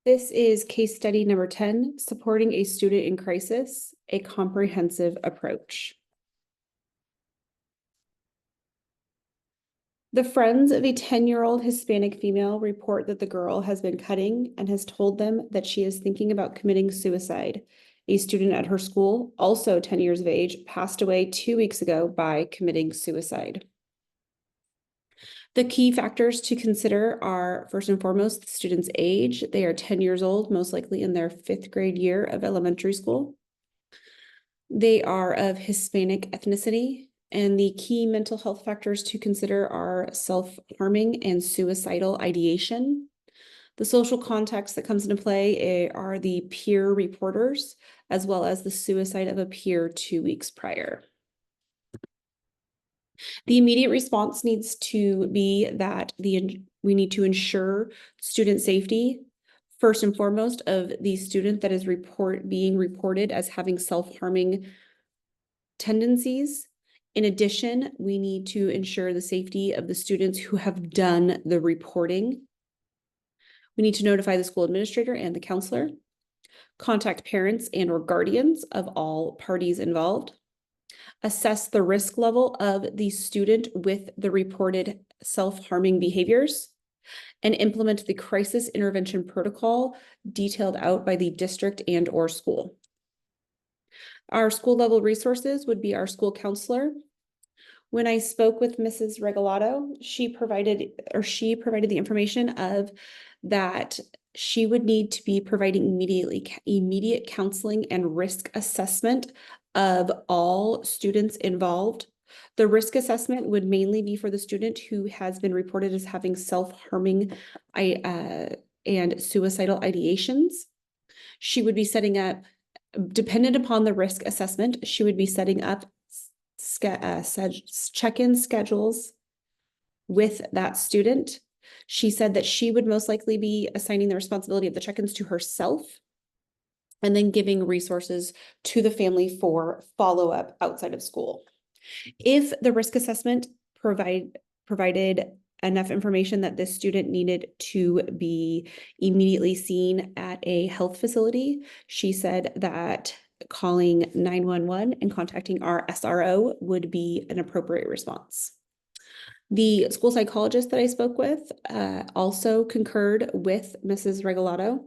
This is case study number 10, supporting a student in crisis, a comprehensive approach. The friends of a 10-year-old Hispanic female report that the girl has been cutting and has told them that she is thinking about committing suicide. A student at her school, also 10 years of age, passed away 2 weeks ago by committing suicide. The key factors to consider are, first and foremost, the student's age. They are 10 years old, most likely in their 5th grade year of elementary school. They are of Hispanic ethnicity, and the key mental health factors to consider are self-harming and suicidal ideation. The social context that comes into play are the peer reporters, as well as the suicide of a peer 2 weeks prior. The immediate response needs to be that we need to ensure student safety, first and foremost, of the student that is being reported as having self-harming tendencies. In addition, we need to ensure the safety of the students who have done the reporting. We need to notify the school administrator and the counselor, contact parents and or guardians of all parties involved, assess the risk level of the student with the reported self-harming behaviors, and implement the crisis intervention protocol detailed out by the district and or school. Our school level resources would be our school counselor. When I spoke with Mrs. Regalado, she provided the information of that she would need to be providing immediate counseling and risk assessment of all students involved. The risk assessment would mainly be for the student who has been reported as having self-harming and suicidal ideations. She would be setting up, dependent upon the risk assessment, she would be setting up check-in schedules with that student. She said that she would most likely be assigning the responsibility of the check-ins to herself and then giving resources to the family for follow-up outside of school. If the risk assessment provided enough information that this student needed to be immediately seen at a health facility, she said that calling 911 and contacting our SRO would be an appropriate response. The school psychologist that I spoke with also concurred with Mrs. Regalado.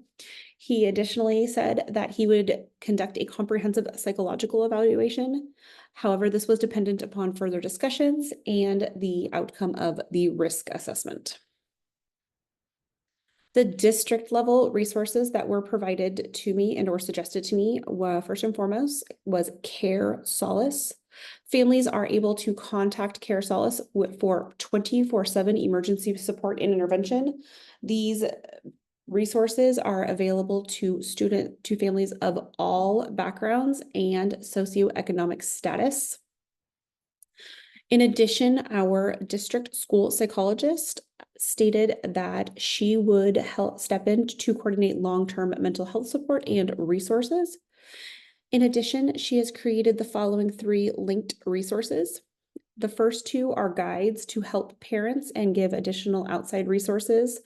He additionally said that he would conduct a comprehensive psychological evaluation. However, this was dependent upon further discussions and the outcome of the risk assessment. The district level resources that were provided to me and or suggested to me were, first and foremost, was Care Solace. Families are able to contact Care Solace for 24/7 emergency support and intervention. These resources are available to families of all backgrounds and socioeconomic status. In addition, our district school psychologist stated that she would help step in to coordinate long-term mental health support and resources. In addition, she has created the following 3 linked resources. The first 2 are guides to help parents and give additional outside resources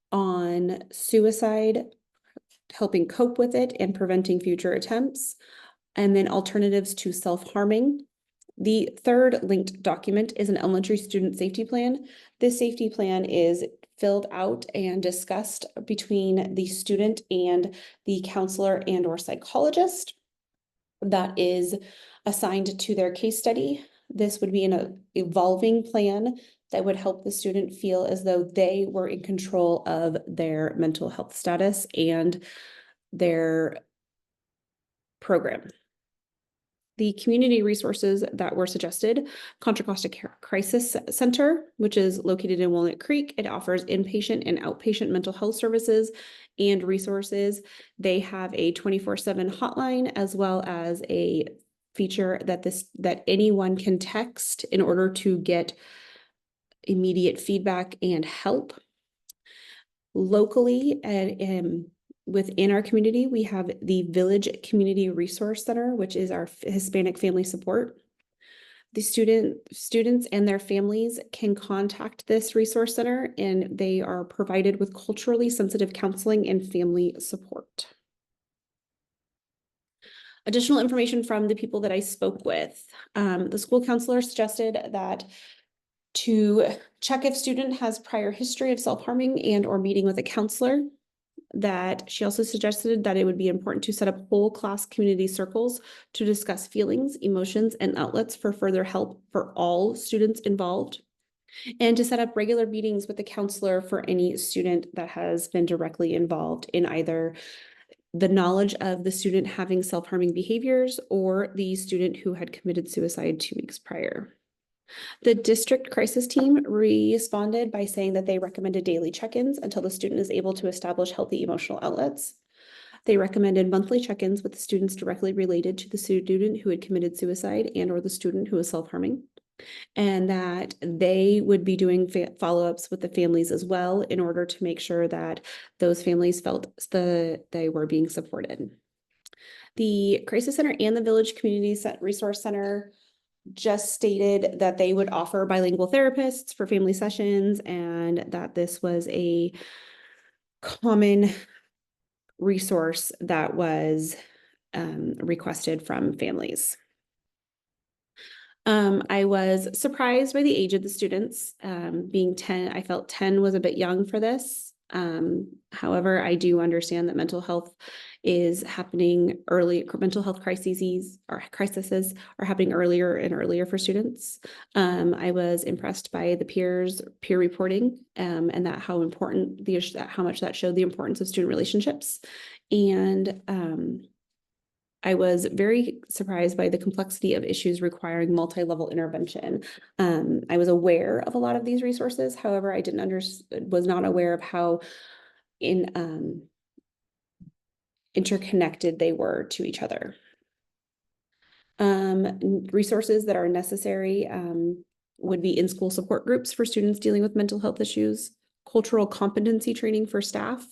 on suicide, helping cope with it and preventing future attempts, and then alternatives to self-harming. The third linked document is an elementary student safety plan. This safety plan is filled out and discussed between the student and the counselor and or psychologist that is assigned to their case study. This would be an evolving plan that would help the student feel as though they were in control of their mental health status and their program. The community resources that were suggested: Contra Costa Crisis Center, which is located in Walnut Creek. It offers inpatient and outpatient mental health services and resources. They have a 24/7 hotline, as well as a feature that anyone can text in order to get immediate feedback and help. Locally and within our community, we have the Village Community Resource Center, which is our Hispanic family support. The students and their families can contact this resource center, and they are provided with culturally sensitive counseling and family support. Additional information from the people that I spoke with. The school counselor suggested that to check if student has prior history of self-harming and or meeting with a counselor. That she also suggested that it would be important to set up whole class community circles to discuss feelings, emotions, and outlets for further help for all students involved, and to set up regular meetings with the counselor for any student that has been directly involved in either the knowledge of the student having self-harming behaviors or the student who had committed suicide 2 weeks prior. The district crisis team responded by saying that they recommended daily check-ins until the student is able to establish healthy emotional outlets. They recommended monthly check-ins with the students directly related to the student who had committed suicide and or the student who was self-harming, and that they would be doing follow-ups with the families as well in order to make sure that those families felt they were being supported. The Crisis Center and the Village Community Resource Center just stated that they would offer bilingual therapists for family sessions and that this was a common resource that was requested from families. I was surprised by the age of the students. Being 10, I felt 10 was a bit young for this. However, I do understand that mental health is happening early. Mental health crises are happening earlier and earlier for students. I was impressed by the peer reporting, and that how important how much that showed the importance of student relationships. And I was very surprised by the complexity of issues requiring multi-level intervention. I was aware of a lot of these resources. However, I was not aware of how interconnected they were to each other. Resources that are necessary would be in-school support groups for students dealing with mental health issues, cultural competency training for staff,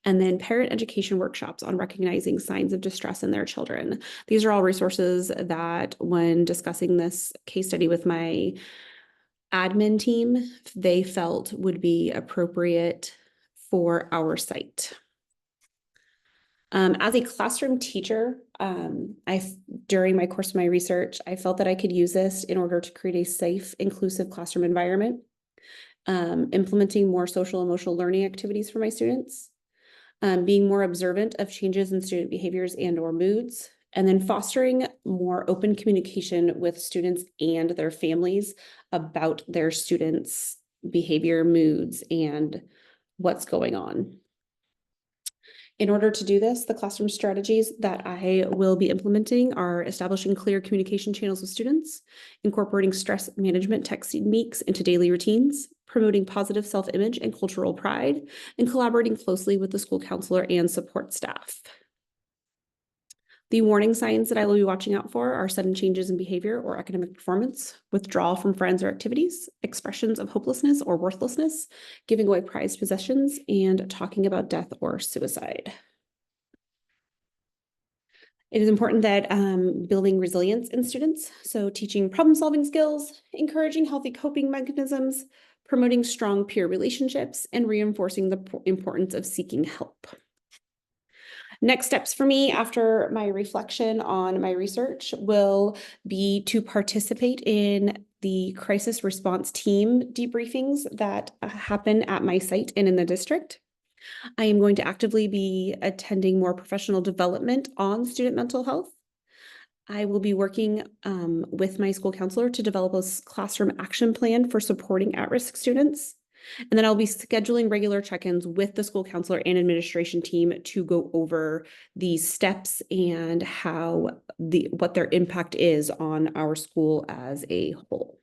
and then parent education workshops on recognizing signs of distress in their children. These are all resources that when discussing this case study with my admin team, they felt would be appropriate for our site. As a classroom teacher, during my course of my research, I felt that I could use this in order to create a safe, inclusive classroom environment. Implementing more social emotional learning activities for my students, being more observant of changes in student behaviors and or moods, and then fostering more open communication with students and their families about their students' behavior, moods, and what's going on. In order to do this, the classroom strategies that I will be implementing are establishing clear communication channels with students, incorporating stress management techniques into daily routines, promoting positive self-image and cultural pride, and collaborating closely with the school counselor and support staff. The warning signs that I will be watching out for are sudden changes in behavior or academic performance, withdrawal from friends or activities, expressions of hopelessness or worthlessness, giving away prized possessions, and talking about death or suicide. It is important that building resilience in students, so teaching problem-solving skills, encouraging healthy coping mechanisms, promoting strong peer relationships, and reinforcing the importance of seeking help. Next steps for me after my reflection on my research will be to participate in the crisis response team debriefings that happen at my site and in the district. I am going to actively be attending more professional development on student mental health. I will be working with my school counselor to develop a classroom action plan for supporting at-risk students. And then I'll be scheduling regular check-ins with the school counselor and administration team to go over these steps and what their impact is on our school as a whole.